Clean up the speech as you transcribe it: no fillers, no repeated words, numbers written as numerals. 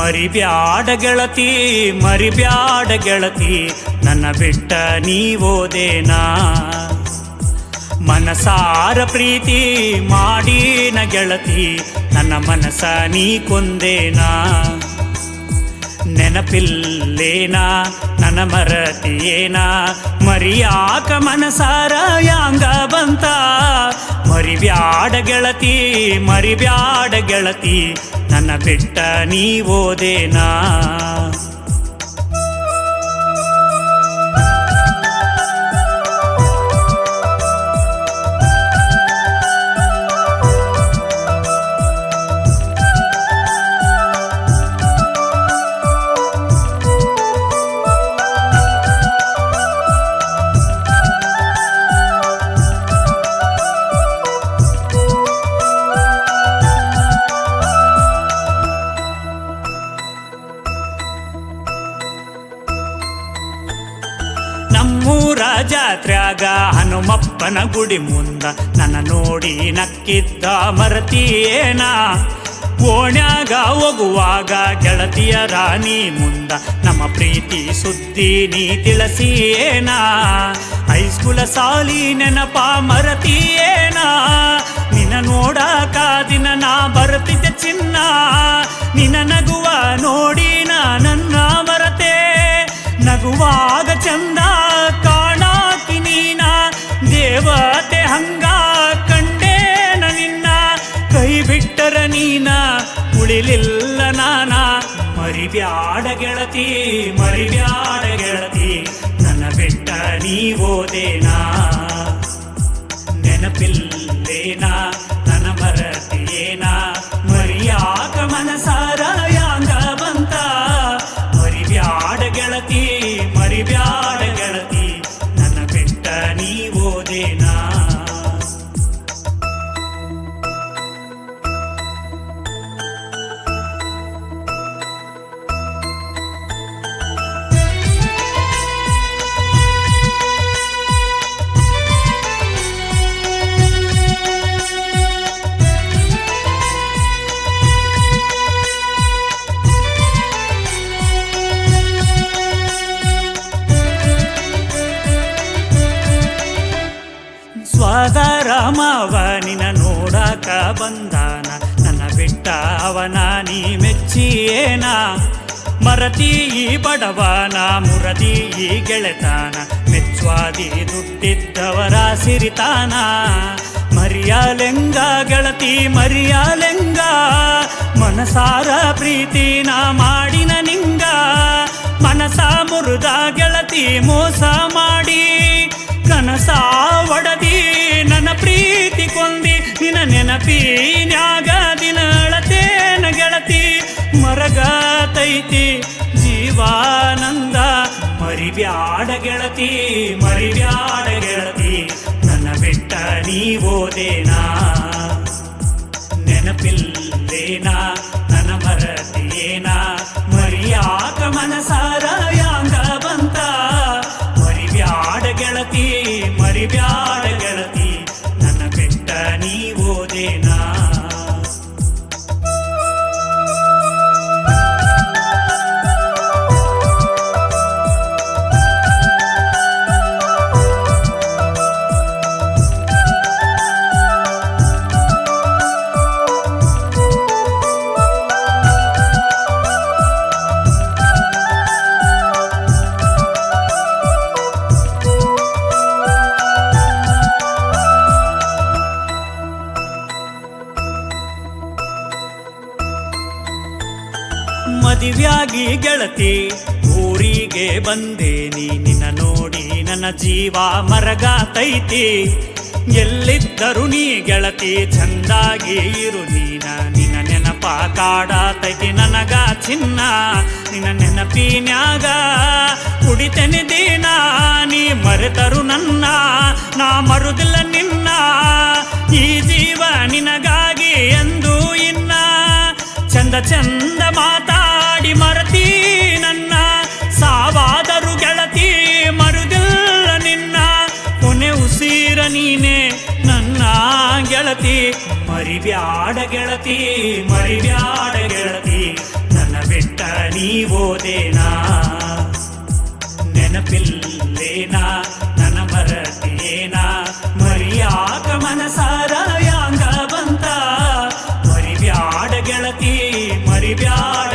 ಮರಿಬ್ಯಾಡ ಗೆಳತಿ ಮರಿಬ್ಯಾಡ ಗೆಳತಿ ನನ್ನ ಬಿಟ್ಟ ನೀವೋದೇನಾ ಮನಸಾರ ಪ್ರೀತಿ ಮಾಡಿನ ಗೆಳತಿ ನನ್ನ ಮನಸ ನೀ ಕೊಂದೇನಾ ನೆನಪಿಲ್ಲೇನಾ ನನ್ನ ಮರತಿಯೇನಾ ಮರಿಯಾಕ ಮನಸಾರ ಯಾಂಗ ಬಂತ ಮರಿಬ್ಯಾಡ ಗೆಳತಿ ಮರಿಬ್ಯಾಡ ಗೆಳತಿ ನನ್ನ ಬಿಟ್ಟ ನೀವೋದೇನಾ ನಮ್ಮೂರ ಜಾತ್ರ್ಯಾಗ ಹನುಮಪ್ಪನ ಗುಡಿ ಮುಂದ ನನ್ನ ನೋಡಿ ನಕ್ಕಿದ್ದ ಮರತಿಯೇನ ಓಣ್ಯಾಗ ಹೋಗುವಾಗ ಗೆಳತಿಯ ರಾಣಿ ಮುಂದ ನಮ್ಮ ಪ್ರೀತಿ ಸುದ್ದಿ ನೀ ತಿಳಿಸಿಯೇನ ಹೈಸ್ಕೂಲ ಸಾಲಿ ನೆನಪ ಮರತಿಯೇನ ನಿನ್ನ ನೋಡಾಕ ದಿನ ನಾ ಬರುತ್ತಿದ್ದೆ ಚಿನ್ನ ನಿನ್ನ ನಗುವ ನೋಡಿ ನನ್ನ ಮರತೆ ನಗುವಾಗ ಚಂದ ಕಾಣಾಕಿ ನೀನ ದೇವತೆ ಹಂಗ ಕಂಡೇನ ನಿನ್ನ ಕೈ ಬಿಟ್ಟರ ನೀನ ಉಳಿಲಿಲ್ಲ ನಾನ ಮರಿಬ್ಯಾಡ ಗೆಳತಿ ಮರಿಬ್ಯಾಡ ಗೆಳತಿ ನನ್ನ ಬಿಟ್ಟ ನೀವೋದೇನಾ ನೆನಪಿಲ್ಲೇನಾ ನನ್ನ ಮರತಿಯೇನಾ ಮರಿಯಾಕ ಮನಸಾರ ಯಾಂಗ ಬಂತ ಮರಿಬ್ಯಾಡ ಗೆಳತಿ ಮರಿಬ್ಯಾಡ ಗೆಳತಿ ನನ್ನ ಬಿಟ್ಟ ನೀವೋದೇನಾ ಸ್ವಗರಾಮವ ನಿನ್ನ ನೋಡಾಕ ಬಂದಾನ ನನ್ನ ಬಿಟ್ಟ ಅವನ ನೀ ಮೆಚ್ಚಿಯೇನ ಮರತಿ ಈ ಬಡವನ ಮುರದಿ ಈ ಗೆಳೆತಾನ ಮೆಚ್ಚುವಾದಿ ದುಡ್ಡಿದ್ದವರ ಸಿರಿತಾನ ಮರಿಯಾಲೆಂಗ ಗೆಳತಿ ಮರಿಯಾಲೆಂಗ ಮನಸಾರ ಪ್ರೀತಿನ ಮಾಡಿನ ನಿಂಗ ಮನಸ ಮುರುದ ಗೆಳತಿ ಮೋಸ ಮಾಡಿ ಕನಸ ಒಡದಿ ನನ್ನ ಪ್ರೀತಿ ಕೊಂದಿ ನಿನ್ನ ನೆನಪಿನ್ಯಾಗ ದಿನ ಅಳತೇನ ಗೆಳತಿ ಮರಗತೈತಿ ಜೀವಾನಂದ ಮರಿಬ್ಯಾಡ ಗೆಳತಿ ಮರಿಬ್ಯಾಡ ಗೆಳತಿ ನನ್ನ ಬಿಟ್ಟ ನೀವೋದೇನಾ ನೆನಪಿಲ್ಲೇನಾ ನನ್ನ ಮರತಿಯೇನಾ ಮರಿಯಾಕ ಮನಸಾರ ಯಾಂಗ ಬಂತ ಮರಿಬ್ಯಾಡ ಗೆಳತಿ ಮರಿಬ್ಯಾಡ ಗೆಳತಿ ನನ್ನ ಬಿಟ್ಟ ನೀವೋದೇನಾ ಮದುವೆಯಾಗಿ ಗೆಳತಿ ಊರಿಗೆ ಬಂದೇನಿ ನಿನ್ನ ನೋಡಿ ನನ್ನ ಜೀವ ಮರಗಾತೈತಿ ಎಲ್ಲಿದ್ದರು ನೀ ಗೆಳತಿ ಚಂದಾಗಿ ಇರು ನೀನ ನಿನ್ನ ನೆನಪ ಕಾಡತೈತಿ ನನಗ ಚಿನ್ನ ನಿನ್ನ ನೆನಪಿನ್ಯಾಗ ಕುಡಿತೇನೆ ದಿನ ನೀ ಮರೆತರು ನನ್ನ ನಾ ಮರುದಿಲ್ಲ ನಿನ್ನ ಈ ಜೀವ ನಿನಗಾಗಿ ಎಂದು ಇನ್ನ ಚಂದ ಚಂದ ಮಾತಾಡಿ ಮರತಿ ನನ್ನ ಸಾವಾದರು ಗೆಳತಿ ಮರುದಿಲ್ಲ ನಿನ್ನ ಕೊನೆ ಉಸಿರ ನೀನೆ ನನ್ನ ಗೆಳತಿ ಮರಿಬ್ಯಾಡ ಗೆಳತಿ ಮರಿಬ್ಯಾಡ ಗೆಳತಿ ನನ್ನ ಬಿಟ್ಟ ನೀವೋದೇನಾ ನೆನಪಿಲ್ಲೇನಾ ನನ್ನ ಮರತೇನಾ ಮರಿಯಾಕ ಮನಸಾರ ಯಾಂಗ ಬಂತ ಮರಿಬ್ಯಾಡ ಗೆಳತಿ ಮರಿಬ್ಯಾಡ